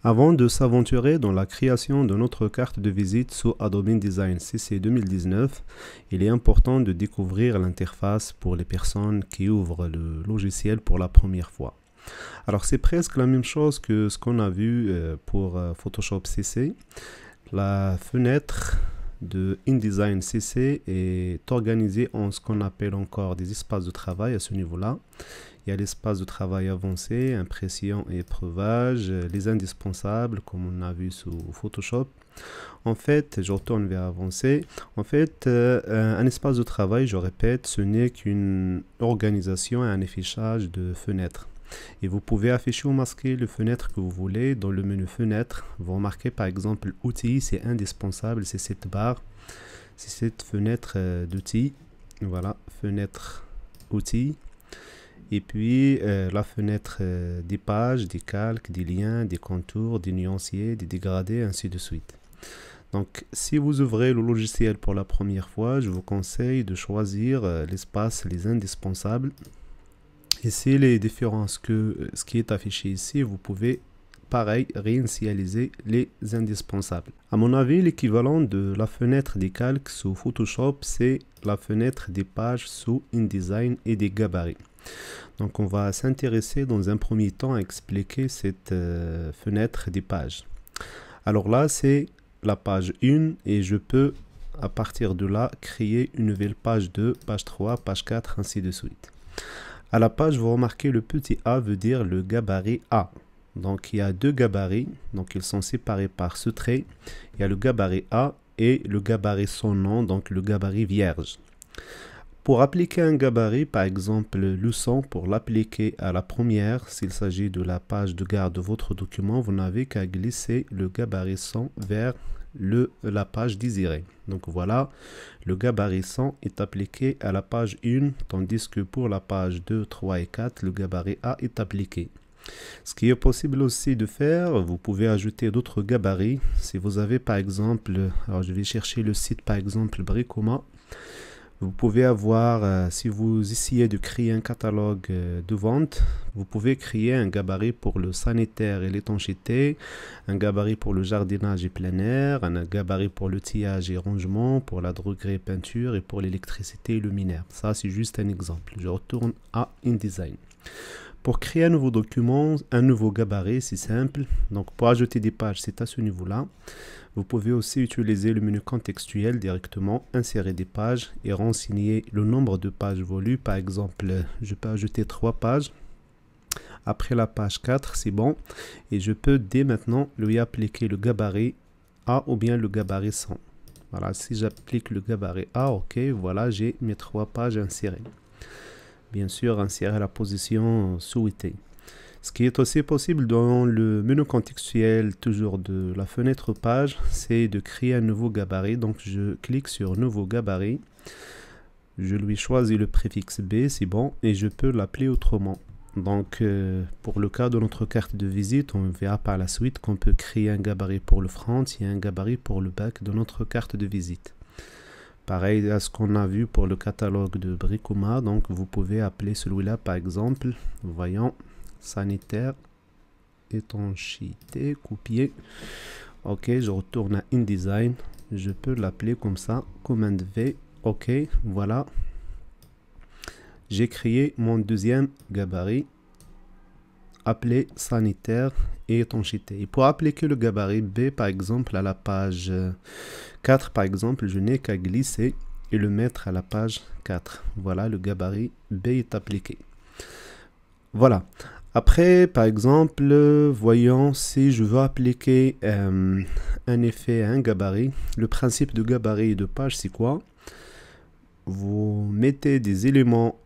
Avant de s'aventurer dans la création de notre carte de visite sous Adobe InDesign CC 2019, il est important de découvrir l'interface pour les personnes qui ouvrent le logiciel pour la première fois. Alors c'est presque la même chose que ce qu'on a vu pour Photoshop CC. La fenêtre de InDesign CC est organisée en ce qu'on appelle encore des espaces de travail à ce niveau-là. Il y a l'espace de travail avancé, impression et épreuvage, les indispensables comme on a vu sous Photoshop. En fait, je retourne vers avancé. En fait, un espace de travail, je répète, ce n'est qu'une organisation et un affichage de fenêtres. Et vous pouvez afficher ou masquer les fenêtres que vous voulez dans le menu fenêtre. Vous remarquez par exemple outils, c'est indispensable, c'est cette barre, c'est cette fenêtre d'outils. Voilà, fenêtre outils. Et puis la fenêtre des pages, des calques, des liens, des contours, des nuanciers, des dégradés, ainsi de suite. Donc si vous ouvrez le logiciel pour la première fois, je vous conseille de choisir l'espace les indispensables. Ici les différences que ce qui est affiché ici, vous pouvez pareil réinitialiser les indispensables. À mon avis, l'équivalent de la fenêtre des calques sous Photoshop, c'est la fenêtre des pages sous InDesign et des gabarits. Donc on va s'intéresser dans un premier temps à expliquer cette fenêtre des pages. Alors là c'est la page 1 et je peux à partir de là créer une nouvelle page 2, page 3, page 4, ainsi de suite. À la page, vous remarquez le petit A veut dire le gabarit A. Donc il y a deux gabarits, donc ils sont séparés par ce trait. Il y a le gabarit A et le gabarit sans nom, donc le gabarit vierge. Pour appliquer un gabarit, par exemple le 100, pour l'appliquer à la première, s'il s'agit de la page de garde de votre document, vous n'avez qu'à glisser le gabarit 100 vers la page désirée. Donc voilà, le gabarit 100 est appliqué à la page 1, tandis que pour la page 2, 3 et 4, le gabarit A est appliqué. Ce qui est possible aussi de faire, vous pouvez ajouter d'autres gabarits. Si vous avez par exemple, alors je vais chercher le site par exemple Bricoma. Vous pouvez avoir, si vous essayez de créer un catalogue de vente, vous pouvez créer un gabarit pour le sanitaire et l'étanchéité, un gabarit pour le jardinage et plein air, un gabarit pour le tillage et rangement, pour la droguerie et peinture et pour l'électricité et luminaire. Ça, c'est juste un exemple. Je retourne à InDesign. Pour créer un nouveau document, un nouveau gabarit, c'est simple. Donc pour ajouter des pages, c'est à ce niveau-là. Vous pouvez aussi utiliser le menu contextuel directement, insérer des pages et renseigner le nombre de pages voulues. Par exemple, je peux ajouter 3 pages. Après la page 4, c'est bon. Et je peux dès maintenant lui appliquer le gabarit A ou bien le gabarit 100. Voilà, si j'applique le gabarit A, ok, voilà, j'ai mes 3 pages insérées. Bien sûr, insérer la position souhaitée. Ce qui est aussi possible dans le menu contextuel, toujours de la fenêtre page, c'est de créer un nouveau gabarit. Donc je clique sur nouveau gabarit, je lui choisis le préfixe B, c'est bon, et je peux l'appeler autrement. Donc pour le cas de notre carte de visite, on verra par la suite qu'on peut créer un gabarit pour le front et un gabarit pour le back de notre carte de visite. Pareil à ce qu'on a vu pour le catalogue de Bricoma, donc vous pouvez appeler celui-là par exemple, voyons, sanitaire, étanchéité, copier. Ok, je retourne à InDesign, je peux l'appeler comme ça, commande V, ok, voilà. J'ai créé mon deuxième gabarit, appelé sanitaire et étanchéité. Et pour appliquer le gabarit B par exemple à la page 4 par exemple, je n'ai qu'à glisser et le mettre à la page 4. Voilà, le gabarit B est appliqué. Voilà. Après, par exemple, voyons si je veux appliquer un effet à un gabarit. Le principe de gabarit et de page, c'est quoi? Vous mettez des éléments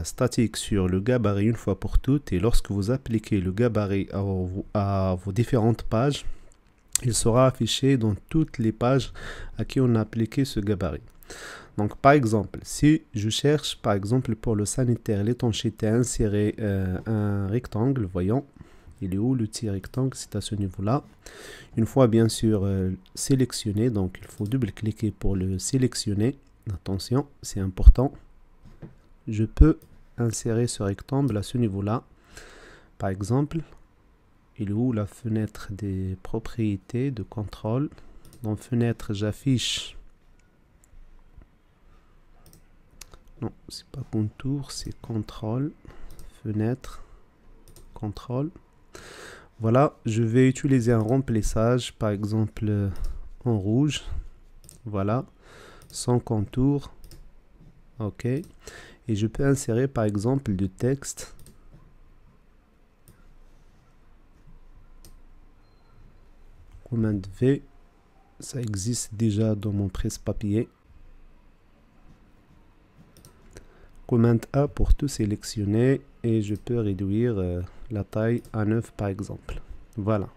statiques sur le gabarit une fois pour toutes et lorsque vous appliquez le gabarit à vos différentes pages, il sera affiché dans toutes les pages à qui on a appliqué ce gabarit. Donc par exemple, si je cherche par exemple pour le sanitaire, l'étanchéité à insérer un rectangle, voyons, il est où le petit rectangle? C'est à ce niveau-là. Une fois bien sûr sélectionné, donc il faut double-cliquer pour le sélectionner. Attention, c'est important. Je peux insérer ce rectangle à ce niveau-là. Par exemple, Il est où la fenêtre des propriétés de contrôle? Dans fenêtre, j'affiche. Non, c'est pas contour, c'est contrôle. Fenêtre, contrôle. Voilà, je vais utiliser un remplissage, par exemple en rouge. Voilà, sans contour. OK. Et je peux insérer par exemple du texte. Commande V. Ça existe déjà dans mon presse-papier. Commande A pour tout sélectionner et je peux réduire la taille à 9 par exemple. Voilà.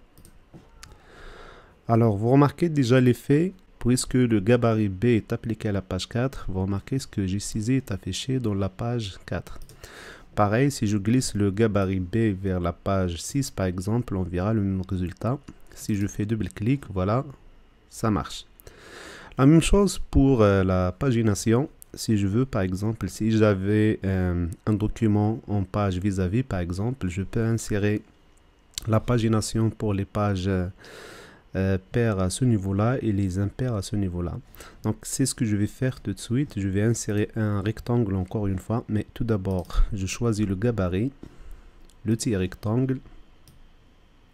Alors vous remarquez déjà l'effet, puisque le gabarit B est appliqué à la page 4, vous remarquez ce que j'ai cisé est affiché dans la page 4. Pareil, si je glisse le gabarit B vers la page 6 par exemple, on verra le même résultat. Si je fais double-clic, voilà, ça marche. La même chose pour la pagination. Si je veux, par exemple, si j'avais un document en page vis-à-vis, par exemple, je peux insérer la pagination pour les pages pairs à ce niveau-là et les impairs à ce niveau-là. Donc, c'est ce que je vais faire tout de suite. Je vais insérer un rectangle encore une fois, mais tout d'abord, je choisis le gabarit, le petit rectangle,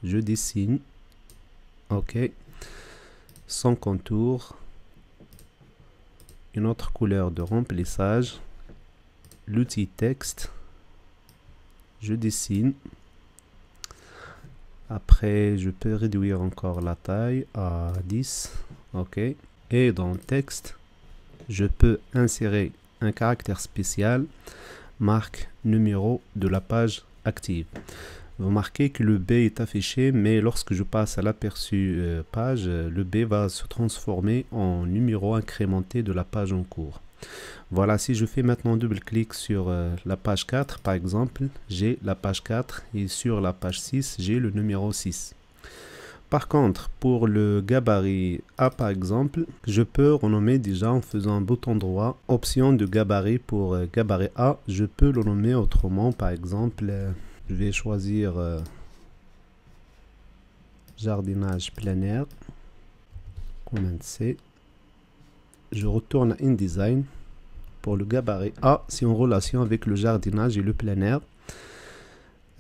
je dessine, OK, sans contour, une autre couleur de remplissage, l'outil texte, je dessine. Après, je peux réduire encore la taille à 10. OK. Et dans le texte, je peux insérer un caractère spécial, marque numéro de la page active. Vous remarquez que le B est affiché, mais lorsque je passe à l'aperçu page, le B va se transformer en numéro incrémenté de la page en cours. Voilà, si je fais maintenant double-clic sur la page 4, par exemple, j'ai la page 4 et sur la page 6, j'ai le numéro 6. Par contre, pour le gabarit A, par exemple, je peux renommer déjà en faisant un bouton droit, option de gabarit pour gabarit A, je peux le nommer autrement, par exemple, je vais choisir jardinage plein air, commande C, je retourne à InDesign. Pour le gabarit A, c'est en relation avec le jardinage et le plein air.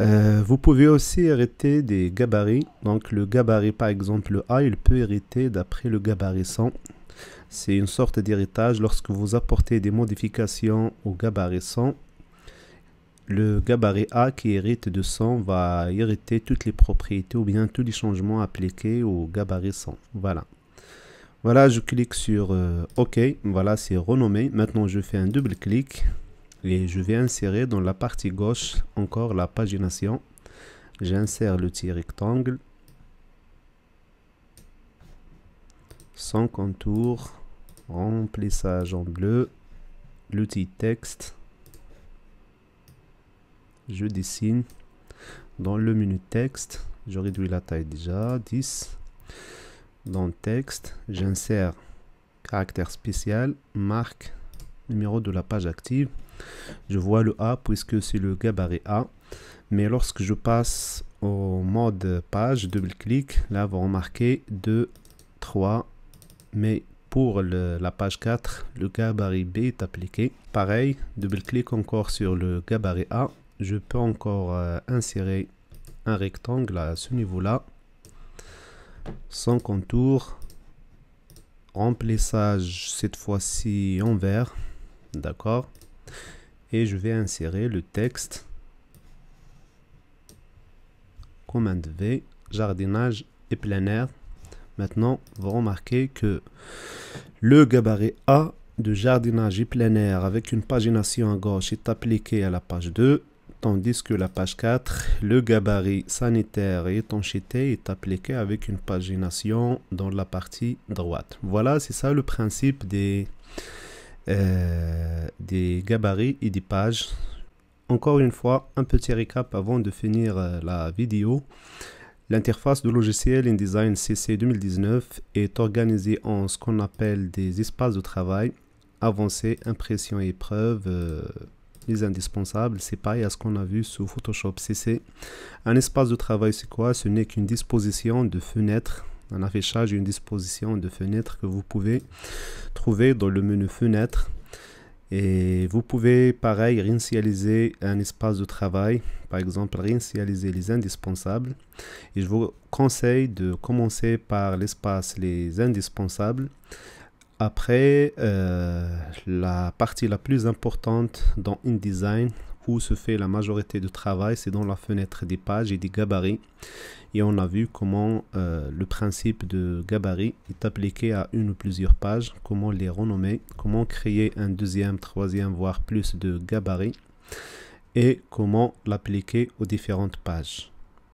Vous pouvez aussi hériter des gabarits. Donc le gabarit par exemple A, il peut hériter d'après le gabarit 100. C'est une sorte d'héritage lorsque vous apportez des modifications au gabarit 100. Le gabarit A qui hérite de 100 va hériter toutes les propriétés ou bien tous les changements appliqués au gabarit 100. Voilà. Voilà, je clique sur OK. Voilà, c'est renommé. Maintenant, je fais un double-clic et je vais insérer dans la partie gauche encore la pagination. J'insère le petit rectangle sans contour, remplissage en bleu, l'outil texte. Je dessine. Dans le menu texte, je réduis la taille déjà, 10. Dans le texte, j'insère caractère spécial, marque, numéro de la page active. Je vois le A puisque c'est le gabarit A. Mais lorsque je passe au mode page, double-clic, là vous remarquez 2, 3. Mais pour la page 4, le gabarit B est appliqué. Pareil, double-clic encore sur le gabarit A. Je peux encore insérer un rectangle à ce niveau-là. Sans contour, remplissage cette fois-ci en vert, d'accord, et je vais insérer le texte, commande V, jardinage et plein air. Maintenant, vous remarquez que le gabarit A de jardinage et plein air avec une pagination à gauche est appliqué à la page 2, tandis que la page 4, le gabarit sanitaire et étanchéité est appliqué avec une pagination dans la partie droite. Voilà, c'est ça le principe des gabarits et des pages. Encore une fois, un petit récap avant de finir la vidéo. L'interface de logiciel InDesign CC 2019 est organisée en ce qu'on appelle des espaces de travail, avancés, impression et épreuve, les indispensables, c'est pareil à ce qu'on a vu sous Photoshop CC. Un espace de travail, c'est quoi? Ce n'est qu'une disposition de fenêtre, un affichage, une disposition de fenêtre que vous pouvez trouver dans le menu fenêtre. Et vous pouvez, pareil, réinitialiser un espace de travail, par exemple, réinitialiser les indispensables. Et je vous conseille de commencer par l'espace les indispensables. Après, la partie la plus importante dans InDesign, où se fait la majorité du travail, c'est dans la fenêtre des pages et des gabarits. Et on a vu comment le principe de gabarit est appliqué à une ou plusieurs pages, comment les renommer, comment créer un deuxième, troisième, voire plus de gabarits, et comment l'appliquer aux différentes pages.